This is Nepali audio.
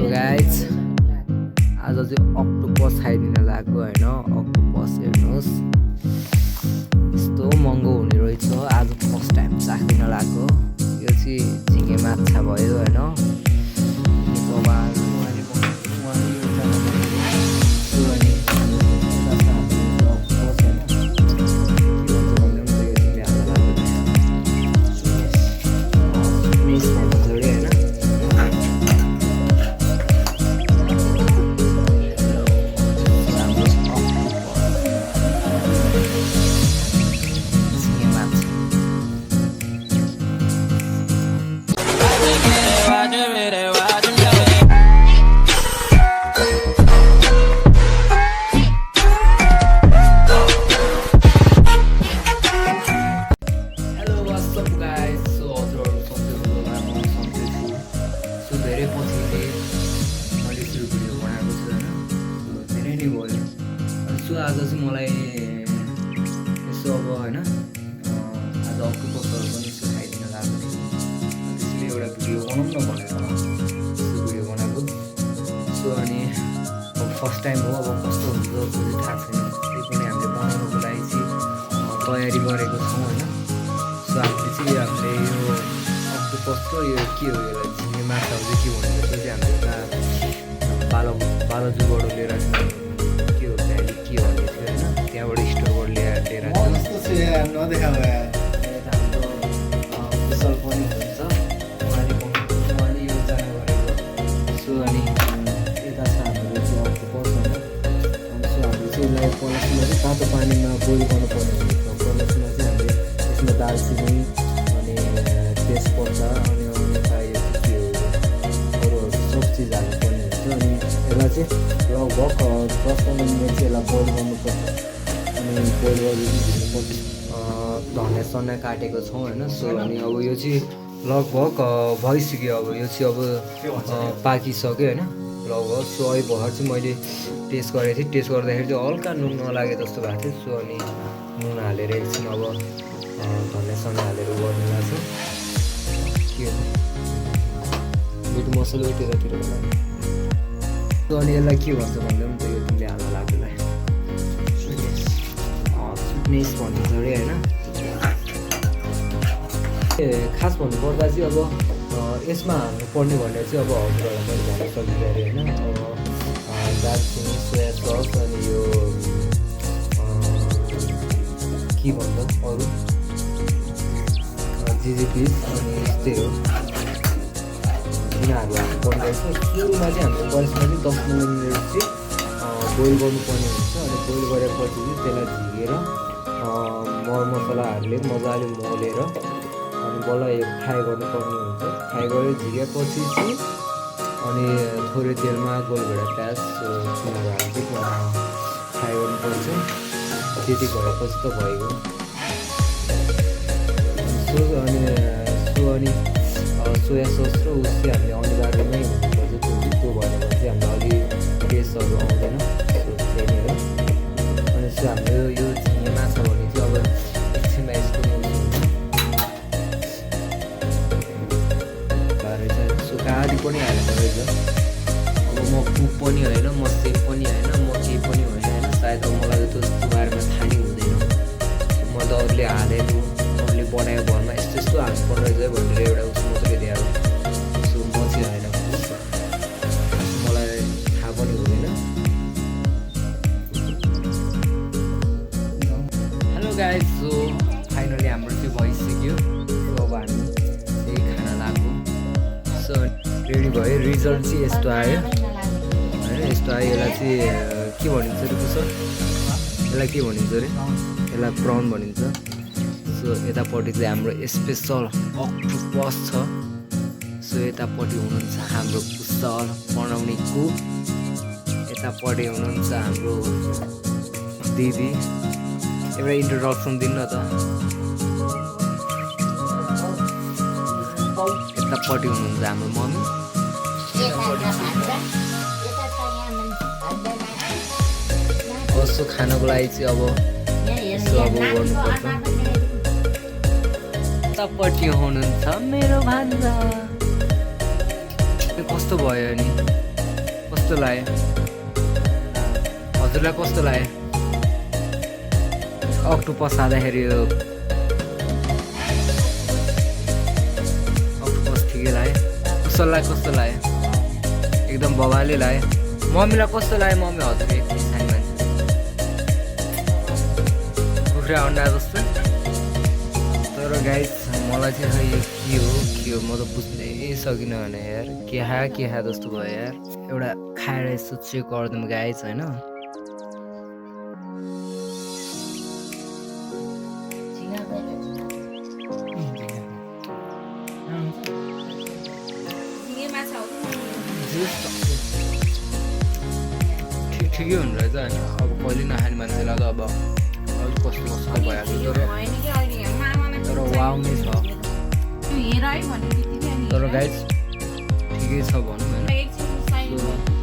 सो गाइज आज चाहिँ अक्टोपस खाइदिन लागेको होइन। अक्टोपस हेर्नुहोस् यस्तो महँगो हुने रहेछ। आज फर्स्ट टाइम चाख्दिन लागेको। यो चाहिँ झिँगे माछा भयो होइन। धेरै पछिले मैले त्यो भिडियो बनाएको छु होइन। धेरै नै भयो। सो आज चाहिँ मलाई यसो अब होइन आज अक्टोपसहरू पनि यसो खाइदिन लागेको थियो। त्यसले एउटा भिडियो बनाउँ न भनेर यस्तो भिडियो बनाएको। सो अनि अब फर्स्ट टाइम हो। अब कस्तो हुन्छ त्यो चाहिँ थाहा छैन। त्यही पनि हामीले बनाउनुको लागि चाहिँ तयारी गरेको छौँ होइन। सो हामीले चाहिँ हामीले यो अक्टोपस र यो के हो यसलाई झिँगे माछाहरू चाहिँ के भन्छ त्यो चाहिँ हामीले बालाजुबाट लिएर के हो त्यहाँदेखि के भन्ने थियो होइन। त्यहाँबाट स्टोरबाट लिएर यता हाम्रो कुशल पनि हुन्छ उहाँले योजना गरेको। सो अनि यता छ हाम्रो चाहिँ अक्टोपस होइन। अनि सो हामीले चाहिँ यसलाई पलासीमा चाहिँ तातो पानीमा बोइल गर्नुपर्ने हुन्छ। पलासीमा चाहिँ हामीले यसमा दालचिनी अनि तेजपत्ता अनि सब चिज हाल्नुपर्ने हुन्छ। अनि यसलाई चाहिँ लगभग 10-15 मिनट चाहिँ यसलाई बोइल गर्नुपर्छ। अनि बोइल गरिदिनुपर्छ। धनियाँ सनियाँ काटेको छौँ होइन। सो अनि अब यो चाहिँ लगभग भइसक्यो। अब यो चाहिँ अब पाकिसक्यो होइन लगभग। सो अहिले भर्खर चाहिँ मैले टेस्ट गरेको थिएँ। टेस्ट गर्दाखेरि चाहिँ हल्का नुन नलागे जस्तो भएको थियो। सो अनि नुन हालेर एकछिन अब धनियाँ सनियाँ हालेर गर्नु लाग्छ। के हो मिट मसला यतातिर बनायो। सो अनि यसलाई के भन्छ भन्दा पनि त यो तिमीले हाल्न लाग्योलाई स्विटनेस भनिन्छ अरे होइन। खास भन्नुपर्दा चाहिँ अब यसमा हाल्नुपर्ने भनेर चाहिँ अब हजुरहरूलाई मैले भन्न सकिन्छ अरे होइन। अब दालचिनी सोया सस अनि यो के भन्छ अरू जिजिपिस अनि यस्तै हो तिनीहरू हाल्नुपर्ने रहेछ। सुरुमा चाहिँ हाम्रो बयसमा चाहिँ 10-15 मिनट चाहिँ बोइल गर्नुपर्ने हुन्छ। अनि बोइल गरेपछि चाहिँ त्यसलाई झिकेर मरमसलाहरूले मजाले मोलेर अनि बल्ल फ्राई गर्नुपर्ने हुन्छ। फ्राई गरेर झिकेपछि चाहिँ अनि थोरै तेलमा गोलभेडा प्याज तिनीहरू हाल्दै फ्राई गर्नुपर्छ। त्यति भएपछि त भइगयो। अनि सोया सस र उस चाहिँ हामीले अनिवार्य नै हुनुपर्छ। त्यो भएन भने चाहिँ हाम्रो अलिक टेस्टहरू आउँदैन। सो त्यही नै हो। अनि सो हाम्रो यो झिँगे माछा भने चाहिँ अब एकछिनमा यसको रहेछ। सो काँडी पनि हालेको रहेछ। अब म कुक पनि होइन, म सेफ पनि होइन, म केही पनि होइन होइन। सायद अब मलाई त्यस्तो बारेमा थाहा नै हुँदैन। म त अरूले हालेको अरूले बनाएको घरमा यस्तो यस्तो हाल्नुपर्ने रहेछ भनेर एउटा उस मात्रै दिएको। सो म चाहिँ होइन, मलाई थाहा पनि हुँदैन। हेलो गाइज, सो फाइनली हाम्रो चाहिँ भइसक्यो। सो अब हामी त्यही खाना लाग्यो। सो रेडी भयो। रिजल्ट चाहिँ यस्तो आयो होइन। यस्तो आयो। यसलाई चाहिँ के भनिन्छ अरे कुशल? यसलाई के भनिन्छ अरे? यसलाई प्राउन भनिन्छ। सो यतापट्टि चाहिँ हाम्रो स्पेसल अक्टोपस छ। सो यतापट्टि हुनुहुन्छ हाम्रो कुशल बनाउने कुक। यतापट्टि हुनुहुन्छ हाम्रो दिदी। एउटा इन्ट्रोडक्सन दिनु न त। यतापट्टि हुनुहुन्छ हाम्रो मम्मी। सो खानको लागि चाहिँ अब यसो अब गर्नुपर्छ। यतापट्टि हुनुहुन्छ मेरो भान्जा। कस्तो भयो नि? कस्तो लाग्यो हजुरलाई कस्तो लाग्यो अक्टोपस खाँदाखेरि यो अक्टोपस ठिकै लाग्यो कुशललाई कस्तो लाग्यो एकदम बवाली लाग्यो मम्मीलाई कस्तो लाग्यो मम्मी हजुर एकछिन सानो मान्छे कुखुरा अन्डा जस्तो तर गाइस मलाई चाहिँ खै के हो म त बुझ्नै सकिनँ भने यार के खा जस्तो भयो यार एउटा खाएर यसो चेक गरिदिउँ गाइस होइन ठिकै हुनु रहेछ होइन अब कहिले नखाने मान्छेलाई त अब अलिक कस्तो भइहाल्छ तर वाउ नै छ तर गाइस ठिकै छ भनौँ होइन